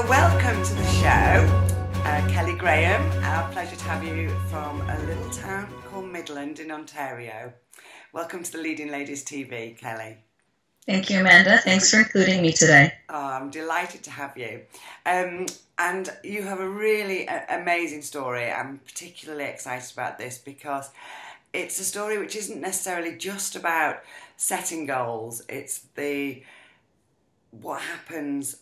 Welcome to the show, Kelly Graham. Our pleasure to have you from a little town called Midland in Ontario. Welcome to the Leading Ladies TV, Kelly. Thank you, Amanda. Thanks for including me today. Oh, I'm delighted to have you. And you have a really amazing story. I'm particularly excited about this because it's a story which isn't necessarily just about setting goals. It's what happens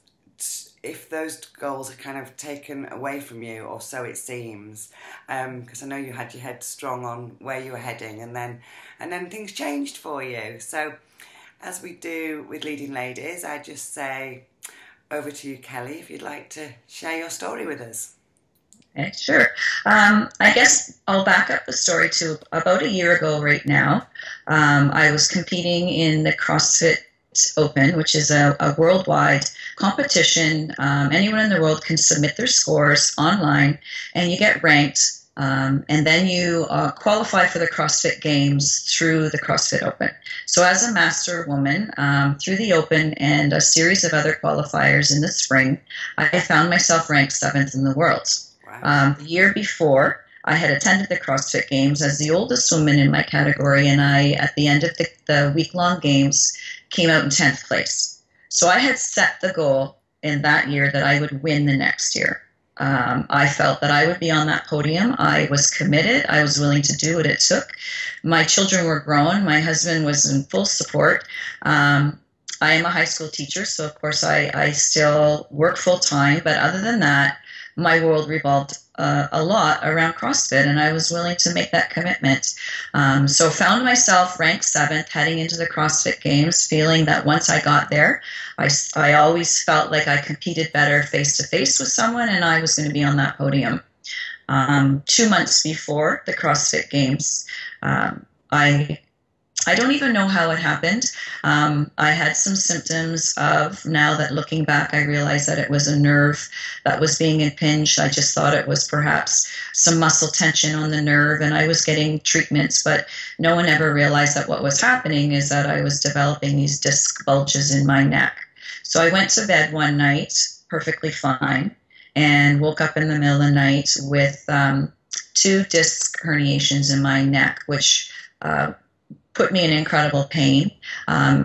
if those goals are kind of taken away from you, or so it seems, because I know you had your head strong on where you were heading, and then things changed for you. So as we do with Leading Ladies, I just say over to you, Kelly, if you'd like to share your story with us. Okay, sure. I guess I'll back up the story to about a year ago right now. I was competing in the CrossFit Open, which is a worldwide competition. Anyone in the world can submit their scores online, and you get ranked, and then you qualify for the CrossFit Games through the CrossFit Open. So as a master woman, through the Open and a series of other qualifiers in the spring, I found myself ranked 7th in the world. Wow. The year before, I had attended the CrossFit Games as the oldest woman in my category, and I, at the end of the week-long games, came out in 10th place. So I had set the goal in that year that I would win the next year. I felt that I would be on that podium. I was committed. I was willing to do what it took. My children were grown. My husband was in full support. I am a high school teacher, so of course I still work full-time. But other than that, my world revolved a lot around CrossFit, and I was willing to make that commitment. So found myself ranked 7th heading into the CrossFit Games, feeling that once I got there, I always felt like I competed better face-to-face with someone, and I was going to be on that podium. 2 months before the CrossFit Games, I don't even know how it happened. I had some symptoms of, now that looking back, I realized that it was a nerve that was being impinged. I just thought it was perhaps some muscle tension on the nerve, and I was getting treatments, but no one ever realized that what was happening is that I was developing these disc bulges in my neck. So I went to bed one night perfectly fine and woke up in the middle of the night with 2 disc herniations in my neck, which put me in incredible pain.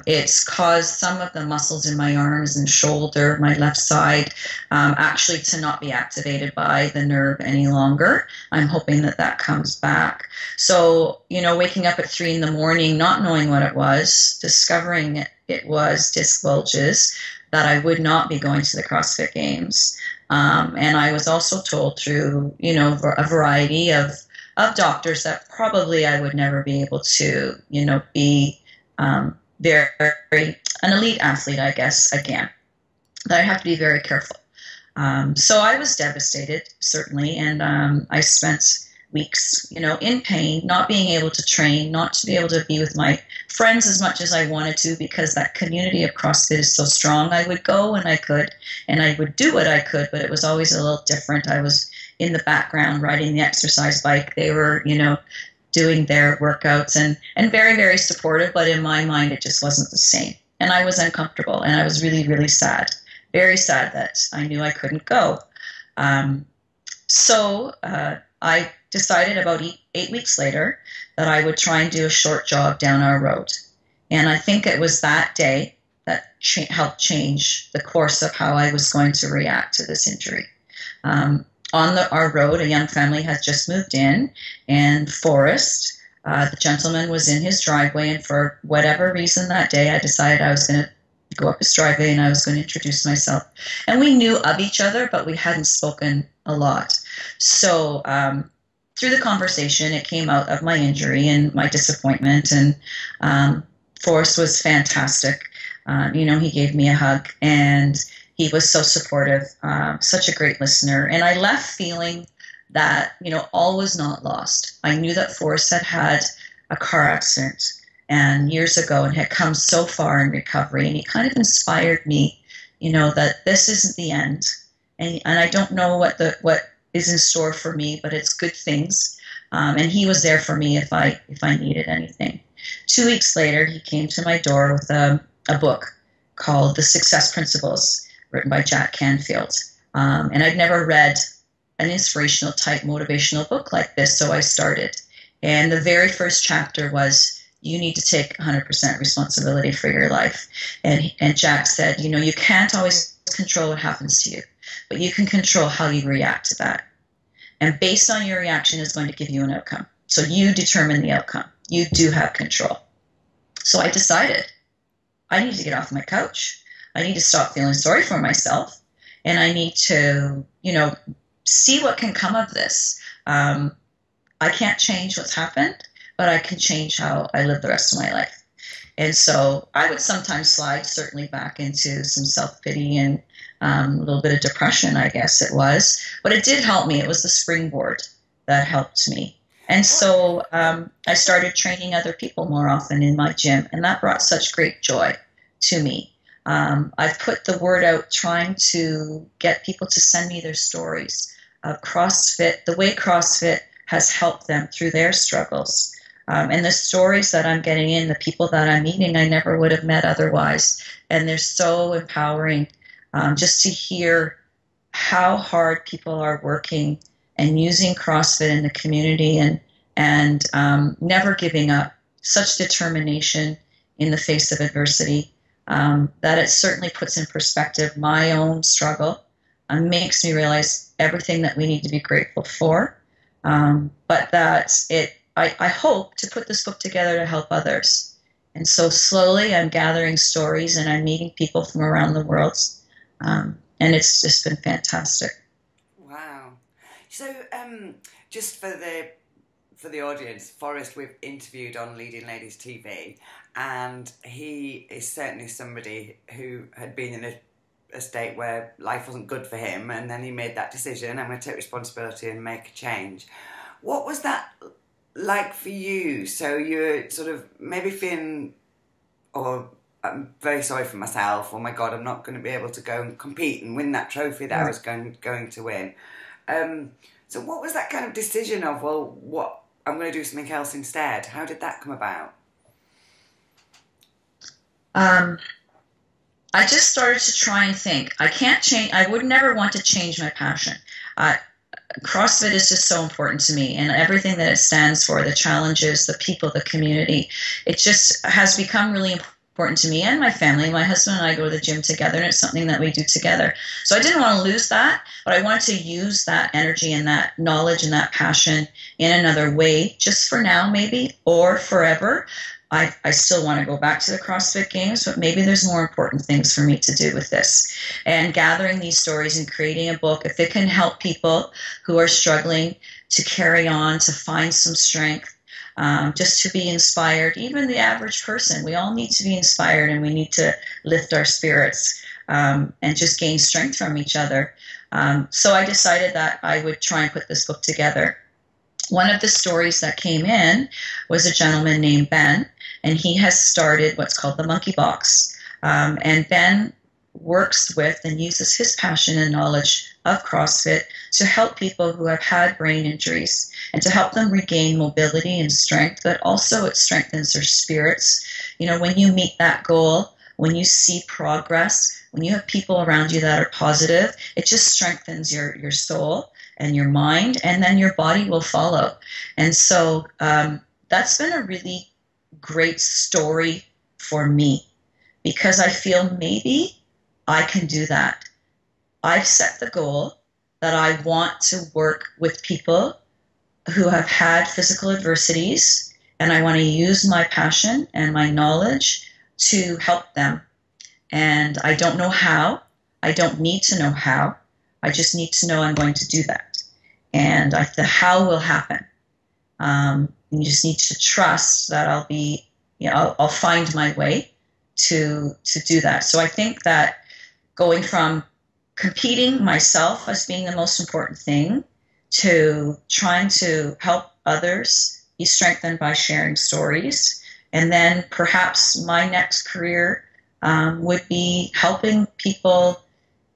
It's caused some of the muscles in my arms and shoulder, my left side, actually to not be activated by the nerve any longer. I'm hoping that that comes back. So, waking up at 3 in the morning, not knowing what it was, discovering it was disc bulges, that I would not be going to the CrossFit Games. And I was also told through, a variety of doctors that probably I would never be able to, be very an elite athlete, I guess, again. That I have to be very careful. So I was devastated, certainly, and I spent weeks, in pain, not being able to train, not to be able to be with my friends as much as I wanted to, because that community of CrossFit is so strong. I would go when I could, and I would do what I could, but it was always a little different. I was in the background riding the exercise bike. They were, doing their workouts and very, very supportive, but in my mind, it just wasn't the same. And I was uncomfortable, and I was really, really sad, very sad that I knew I couldn't go. So I decided about 8 weeks later that I would try and do a short jog down our road. And I think it was that day that helped change the course of how I was going to react to this injury. On our road, a young family had just moved in, and Forrest, the gentleman, was in his driveway, and for whatever reason that day, I decided I was going to go up his driveway and I was going to introduce myself. And we knew of each other, but we hadn't spoken a lot. So through the conversation, it came out of my injury and my disappointment, and Forrest was fantastic. He gave me a hug, and he was so supportive, such a great listener. And I left feeling that, all was not lost. I knew that Forrest had a car accident and years ago and had come so far in recovery. And he kind of inspired me, that this isn't the end. And I don't know what is in store for me, but it's good things. And he was there for me if I needed anything. 2 weeks later, he came to my door with a book called The Success Principles, written by Jack Canfield. And I'd never read an inspirational type motivational book like this, so I started. And the very first chapter was, you need to take 100% responsibility for your life. And Jack said, you know, you can't always control what happens to you, but you can control how you react to that. And based on your reaction is going to give you an outcome. So you determine the outcome. You do have control. So I decided I need to get off my couch. I need to stop feeling sorry for myself. And I need to, you know, see what can come of this. I can't change what's happened, but I can change how I live the rest of my life. And so I would sometimes slide certainly back into some self-pity and a little bit of depression, I guess it was. But it did help me. It was the springboard that helped me. And so I started training other people more often in my gym, and that brought such great joy to me. I've put the word out trying to get people to send me their stories of CrossFit, the way CrossFit has helped them through their struggles. And the stories that I'm getting in, the people that I'm meeting, I never would have met otherwise. And they're so empowering just to hear how hard people are working and using CrossFit in the community and never giving up. Such determination in the face of adversity that it certainly puts in perspective my own struggle and makes me realize everything that we need to be grateful for. But that I hope to put this book together to help others. And so slowly I'm gathering stories and I'm meeting people from around the world. And it's just been fantastic. Wow. So just for the audience, Forrest we've interviewed on Leading Ladies TV, and he is certainly somebody who had been in a state where life wasn't good for him, and then he made that decision, I'm going to take responsibility and make a change. What was that like for you? So you're sort of maybe feeling, oh, I'm very sorry for myself, oh my God, I'm not going to be able to go and compete and win that trophy that I was going to win. So what was that kind of decision of, well, what, I'm going to do something else instead? How did that come about? I just started to try and think. I can't change. I would never want to change my passion. CrossFit is just so important to me, and everything that it stands for, the challenges, the people, the community, it just has become really important to me and my family. My husband and I go to the gym together, and it's something that we do together. So I didn't want to lose that, but I wanted to use that energy and that knowledge and that passion in another way, just for now maybe, or forever. I still want to go back to the CrossFit Games, but maybe there's more important things for me to do with this. And gathering these stories and creating a book, if it can help people who are struggling to carry on, to find some strength, just to be inspired, even the average person, we all need to be inspired, and we need to lift our spirits and just gain strength from each other. So I decided that I would try and put this book together. One of the stories that came in was a gentleman named Ben, and he has started what's called the Monkey Box. And Ben works with and uses his passion and knowledge of CrossFit to help people who have had brain injuries and to help them regain mobility and strength, but also it strengthens their spirits. You know, when you meet that goal, when you see progress, when you have people around you that are positive, it just strengthens your soul and your mind, and then your body will follow. And so that's been a really great story for me, because I feel maybe I can do that. I've set the goal that I want to work with people who have had physical adversities, and I want to use my passion and my knowledge to help them. And I don't know how. I don't need to know how. I just need to know I'm going to do that. And the how will happen. You just need to trust that I'll be, I'll find my way to do that. So I think that going from competing myself as being the most important thing to trying to help others be strengthened by sharing stories, and then perhaps my next career would be helping people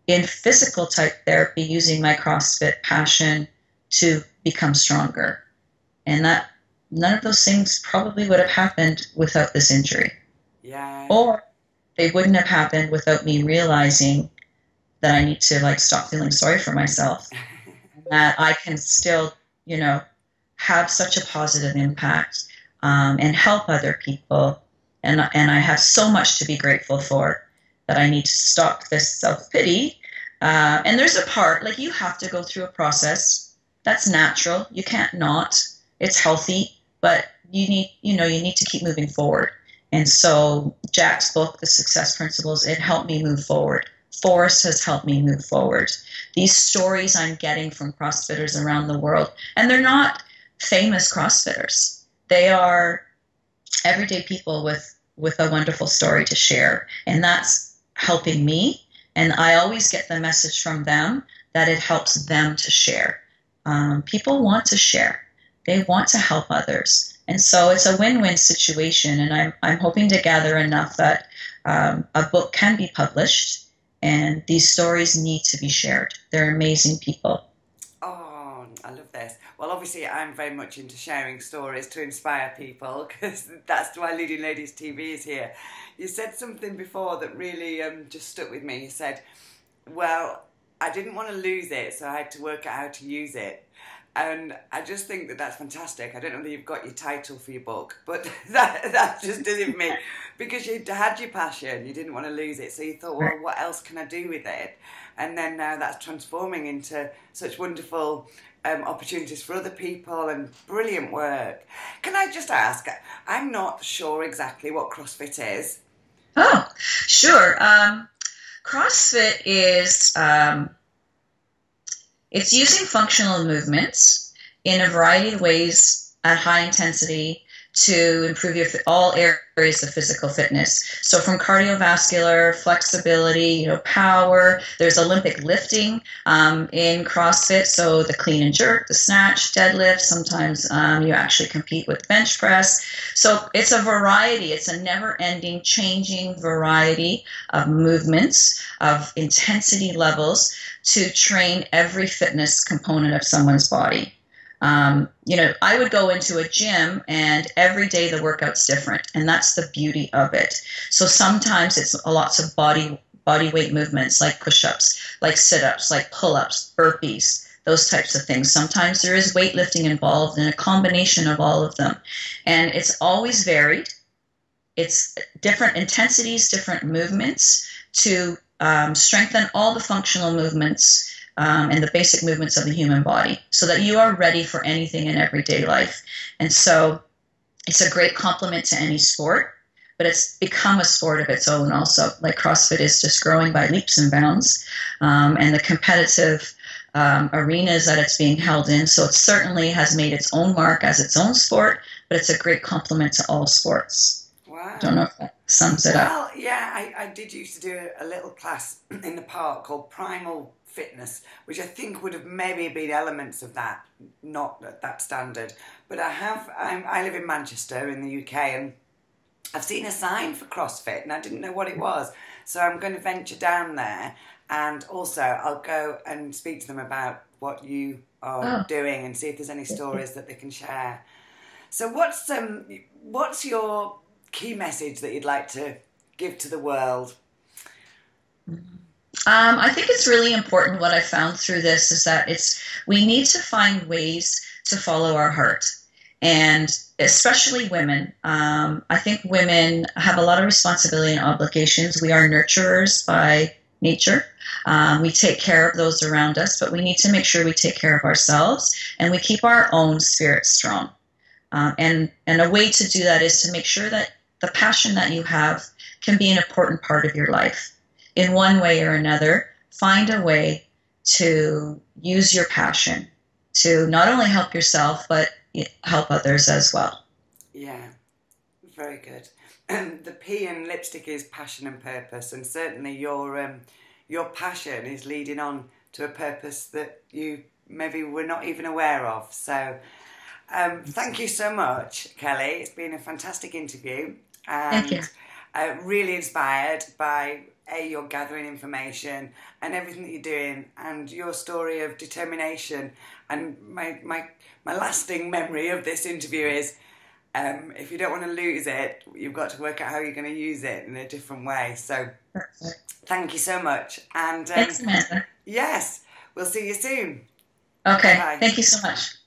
in physical type therapy using my CrossFit passion to become stronger. And none of those things probably would have happened without this injury. Yeah. Or they wouldn't have happened without me realizing that I need to like stop feeling sorry for myself, that I can still, have such a positive impact, and help other people. And I have so much to be grateful for, that I need to stop this self-pity. And there's a part, like, you have to go through a process. That's natural. You can't not. It's healthy, but you need to keep moving forward. And so Jack's book, The Success Principles, it helped me move forward. Forrest has helped me move forward. These stories I'm getting from CrossFitters around the world, and they're not famous CrossFitters. They are everyday people with a wonderful story to share, and that's helping me. And I always get the message from them that it helps them to share. People want to share. They want to help others. And so it's a win-win situation, and I'm hoping to gather enough that a book can be published, and these stories need to be shared. They're amazing people. Oh, I love this. Well, obviously, I'm very much into sharing stories to inspire people, because that's why Leading Ladies TV is here. You said something before that really just stuck with me. You said, well, I didn't want to lose it, so I had to work out how to use it. And I just think that that's fantastic. I don't know that you've got your title for your book, but that just does it for me. Because you had your passion, you didn't want to lose it, so you thought, well, what else can I do with it? And then now that's transforming into such wonderful opportunities for other people and brilliant work. Can I just ask, I'm not sure exactly what CrossFit is. Oh, sure. CrossFit is it's using functional movements in a variety of ways at high intensity to improve all areas of physical fitness. So from cardiovascular, flexibility, power. There's Olympic lifting in CrossFit. So the clean and jerk, the snatch, deadlift. Sometimes you actually compete with bench press. So it's a variety. It's a never-ending, changing variety of movements, of intensity levels to train every fitness component of someone's body. I would go into a gym and every day the workout's different, and that's the beauty of it. So sometimes it's lots of body weight movements, like push-ups, like sit-ups, like pull-ups, burpees, those types of things. Sometimes there is weightlifting involved and a combination of all of them. And it's always varied. It's different intensities, different movements to strengthen all the functional movements and the basic movements of the human body so that you are ready for anything in everyday life. And so it's a great complement to any sport, but it's become a sport of its own also. Like CrossFit is just growing by leaps and bounds, and the competitive arenas that it's being held in. So it certainly has made its own mark as its own sport, but it's a great complement to all sports. Wow. I don't know if that sums it up. Well, yeah, I did used to do a little class in the park called Primal Fitness, which I think would have maybe been elements of that, not at that standard. But I live in Manchester in the UK, and I've seen a sign for CrossFit, and I didn't know what it was. So I'm going to venture down there, and also I'll go and speak to them about what you are doing and see if there's any stories that they can share. So what's your key message that you'd like to give to the world? I think it's really important. What I found through this is that we need to find ways to follow our heart, and especially women. I think women have a lot of responsibility and obligations. We are nurturers by nature. We take care of those around us, but we need to make sure we take care of ourselves and we keep our own spirit strong. And a way to do that is to make sure that the passion that you have can be an important part of your life. In one way or another, find a way to use your passion to not only help yourself, but help others as well. Yeah, very good. The P in lipstick is passion and purpose, and certainly your passion is leading on to a purpose that you maybe were not even aware of. So thank you so much, Kelly. It's been a fantastic interview, and Thank you. Really inspired by you're gathering information and everything that you're doing, and your story of determination. And my lasting memory of this interview is, if you don't want to lose it, you've got to work out how you're going to use it in a different way. So thank you so much. And Thanks, Amanda. yes, we'll see you soon. Okay. Bye. Thank you so much.